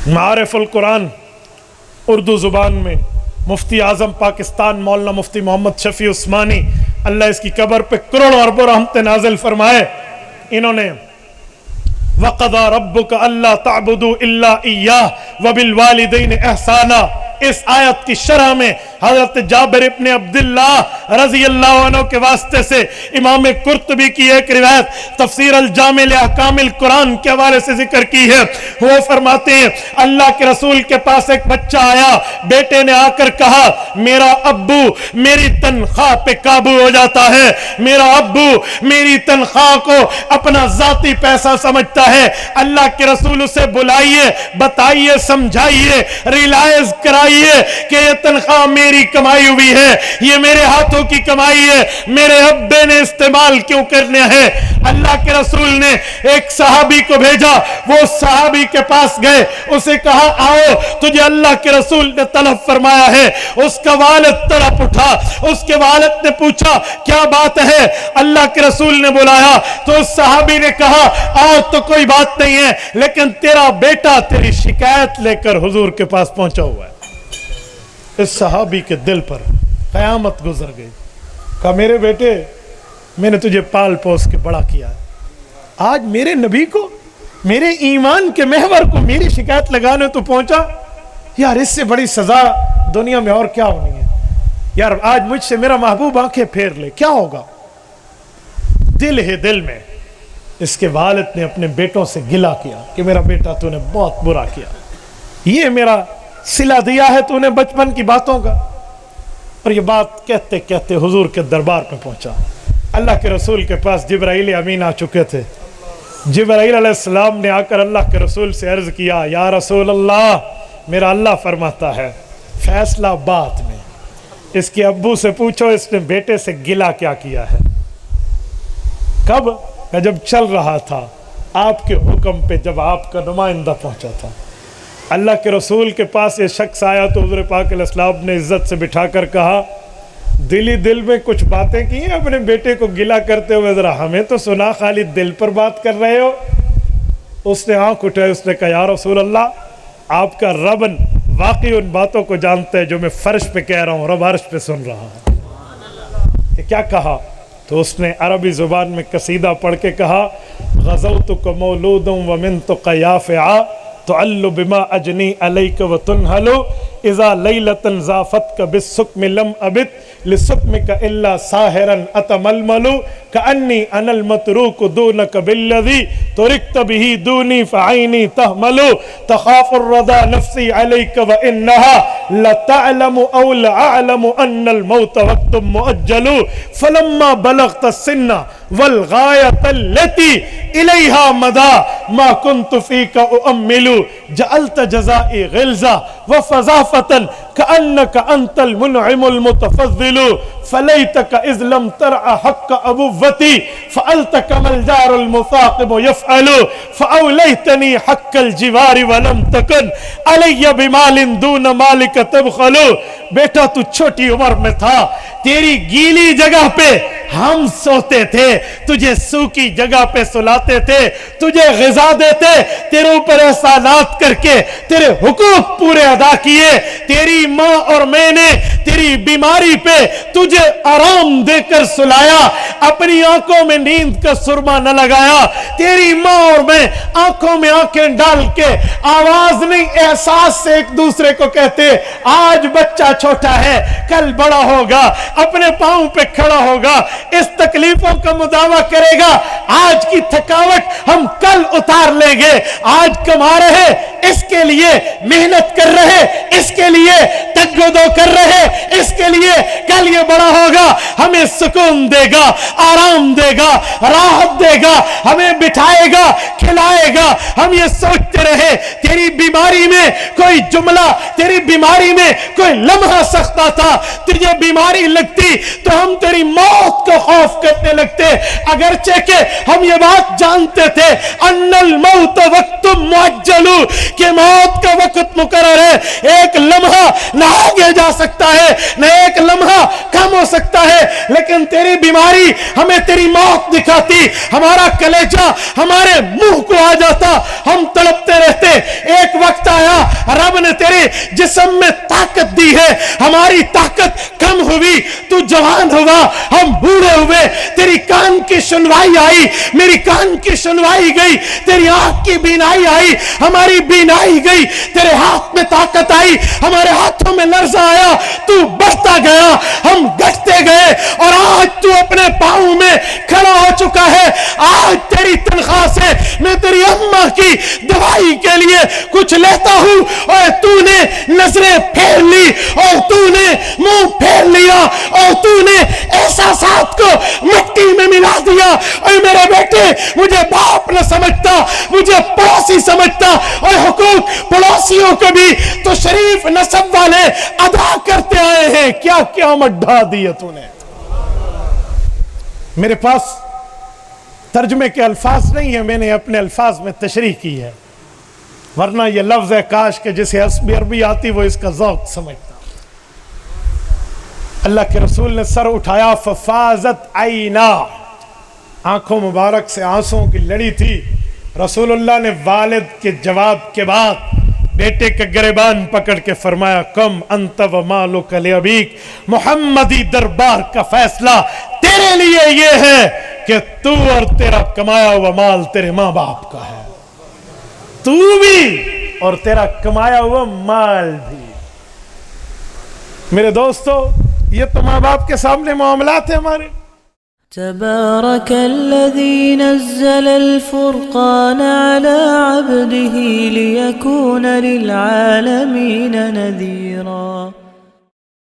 मारिफुल कुरान उर्दू ज़ुबान में मुफ्ती आज़म पाकिस्तान मौलाना मुफ्ती मोहम्मद शफी उस्मानी, अल्लाह इसकी कब्र पे करोड़ों अरबों रहमतें नाज़िल फरमाए, इन्होंने वक़ज़ा रब्बुका अल्ला तअबुदू इल्ला इय्याह व बिल वालिदैनि एहसाना, इस आयत की शरह में हजरत जाबिर इब्न अब्दुल्लाह रज़ी अल्लाह अन्हु के वास्ते से इमाम कुर्तुबी की एक रिवायत तफसीर अल जामे ले अहकामिल कुरान के हवाले से जिक्र की है। वो फरमाते हैं अल्लाह के रसूल के पास एक बच्चा आया, बेटे ने आकर कहा मेरा अब्बू मेरी तनख्वाह पे काबू हो जाता है, मेरा अब्बू मेरी तनख्वाह को अपना जाती पैसा समझता है, अल्लाह के रसूल उसे बुलाइए, बताइए, समझाइए, रियलाइज कराइए कि ये तनख्वाह मेरी कमाई हुई है, ये मेरे हाथों की कमाई है, मेरे अब्बे ने इस्तेमाल क्यों करने हैं। अल्लाह के रसूल ने एक सहाबी को भेजा, वो सहाबी के पास गए, उसे कहा आओ तुझे अल्लाह के रसूल ने तलब फरमाया है। उसका वालिद तड़प उठा, उसके वालिद ने पूछा क्या बात है, अल्लाह के रसूल ने बुलाया तो उस सहाबी ने कहा आओ तो कोई बात नहीं है, लेकिन तेरा बेटा तेरी शिकायत लेकर हुजूर के पास पहुंचा हुआ है। इस सहाबी के दिल पर कयामत गुजर गई। कहा मेरे बेटे मैंने तुझे पाल पोस के बड़ा किया है, आज मेरे नबी को, मेरे ईमान के महवर को मेरी शिकायत लगाने तो पहुंचा, यार इससे बड़ी सजा दुनिया में और क्या होनी है। यार आज मुझसे मेरा महबूब आंखें फेर ले, क्या होगा। दिल है दिल में इसके वालिद ने अपने बेटों से गिला किया कि मेरा बेटा तूने बहुत बुरा किया, ये मेरा सिला दिया है तूने बचपन की बातों का। और ये बात कहते कहते हुजूर के दरबार में पहुंचा। अल्लाह के रसूल के पास जिब्राइल अमीन आ चुके थे। जिब्राइल अलैहिस्सलाम ने आकर अल्लाह के रसूल से अर्ज किया या रसूल अल्लाह मेरा अल्लाह फरमाता है फैसला बाद में, इसके अब्बू से पूछो इसने बेटे से गिला क्या किया है। कब? जब चल रहा था आपके हुक्म पे, जब आपका नुमाइंदा पहुंचा था। अल्लाह के रसूल के पास ये शख्स आया तो हुज़ूर पाक अलैहिस्सलाम ने इज्जत से बिठाकर कहा दिली दिल में कुछ बातें की हैं अपने बेटे को गिला करते हुए, ज़रा हमें तो सुना खाली दिल पर बात कर रहे हो। उसने आँख उठाई, उसने कहा या रसूल अल्लाह आपका रब वाकई उन बातों को जानता है जो मैं फर्श पे कह रहा हूँ, रब अर्श पे सुन रहा है। क्या कहा? तो उसने अरबी ज़ुबान में कसीदा पढ़ के कहा ग़ज़ौतुका मौलूदुन व मिनतुका याफ़िआ तुअल्लु बिमा अजनी अलैक व तुनहलु इज़ा लैलतन ज़ाफ़तका बिस्सुक्मि लम अबित लिसुक्मिका इल्ला साहिरन अतमलमलु कअन्नी अनल मतरूक दूनक बिल्लज़ी तुरिकत बिही दूनी फ़अैनी तहमलु तख़ाफ़ुर रदा नफ़्सी अलैक व इन्नहा लतअलमु औ लअअलमु अन्नल मौत वक़्तुम मुअज्जलु फ़लम्मा बलग़त सिन्ना वल गायतल लती इलैहा मदा मा कुन्तु फ़ीका उअम्मिलु जअलत जज़ाई ग़िल्ज़ा व फ़ज़ाफ़तन कअन्नका अंतल मुनइमुल मुतफ़ज़्ज़िलु फ़लैतका इज़ लम तरअ हक़्क़ अबुव्वती फ़अलतका मल जारुल मुफ़ाक़िबु यफ़अलु फ़अवलैतनी हक़्क़ल जिवारि व लम तकुन अलैया बिमालिन दून मालिक तबख़लु। बेटा तू छोटी उम्र में था, तेरी गीली जगह पे हम सोते थे, तुझे सूखी जगह पे सुलाते थे, तुझे ग़िज़ा देते, तेरे ऊपर एहसानात करके तेरे हुकूक पूरे अदा किए। तेरी माँ और मैंने तेरी बीमारी पे तुझे आराम देकर सुलाया, अपनी आंखों में नींद का सुरमा न लगाया। तेरी माँ और मैं आंखों में आंखें डाल के आवाज नहीं एहसास से एक दूसरे को कहते आज बच्चा छोटा है कल बड़ा होगा, अपने पांव पे खड़ा होगा, इस तकलीफों का मुदावा करेगा, आज की थकावट हम कल उतार लेंगे, आज कमा रहे इसके लिए, मेहनत कर रहे इसके लिए, तगदो कर रहे इसके लिए, कल ये बड़ा होगा हमें सुकून देगा, आराम देगा, राहत देगा, हमें बिठाएगा, खिलाएगा। हम ये सोचते रहे तेरी बीमारी में कोई जुमला, तेरी बीमारी में कोई लम्हा सख्ता था, तुझे बीमारी लगती तो हम तेरी मौत को खौफ करने लगते, अगरचे के हम ये बात जानते थे अन्नल मौत वक्तुम मुअज्जलु कि मौत का वक्त मुकर्रर है, एक लम्हा نہ آگے جا سکتا ہے نہ ایک لمحہ کم ہو سکتا ہے، لیکن تیری بیماری ہمیں تیری موت دکھاتی، ہمارا کلیجہ ہمارے منہ کو آ جاتا، ہم تڑپتے رہتے۔ ایک وقت آیا رب نے تیرے جسم میں طاقت دی ہے، ہماری طاقت کم ہوئی، تو جوان ہوا، ہم بوڑھے ہوئے، تیری کان کی سنوائی آئی، میری کان کی سنوائی گئی، تیری آنکھ کی بینائی آئی، ہماری بینائی گئی، تیرے ہاتھ میں طاقت آئی، ہمارے ہاتھوں میں لرزہ آیا، تو بڑھتا گیا، ہم گھٹتے گئے، اور آج تو اپنے پاؤں میں کھڑا ہو چکا ہے۔ آج تیری تنخواہ سے میں تیری اماں کی دوائی کے لیے کچھ لیتا ہوں، اور تو نے نظریں پھیر لی، اور تو نے منہ پھیر لیا، اور تو نے احساسات کو مٹی میں ملا دیا۔ اور میرے بیٹے، مجھے باپ نہ سمجھتا، مجھے پڑوسی سمجھتا، اور حقوق پڑوسیوں کو بھی تو شریف نسب والے ادا کرتے آئے ہیں۔ کیا قیامت ڈھا دی ہے تو نے۔ میرے پاس ترجمے کے الفاظ نہیں ہیں، میں نے اپنے الفاظ میں تشریح کی ہے، ورنہ یہ لفظ ہے کاش کہ جسے عربی آتی وہ اس کا ذوق سمجھتا۔ اللہ کے رسول نے سر اٹھایا، ففازت عینا، آنکھوں مبارک سے آنسوں کی لڑی تھی۔ رسول اللہ نے والد کے جواب کے بعد بیٹے کا گریبان پکڑ کے فرمایا، کم انت و مالک لابیک، محمدی دربار کا فیصلہ تیرے لیے یہ ہے کہ تو اور تیرا کمایا ہوا مال تیرے ماں باپ کا ہے، تو بھی اور تیرا کمایا ہوا مال بھی۔ میرے دوستو، یہ تو ماں باپ کے سامنے معاملات ہیں ہمارے۔ تبارك الذي نزل الفرقان على عبده ليكون للعالمين نذيرا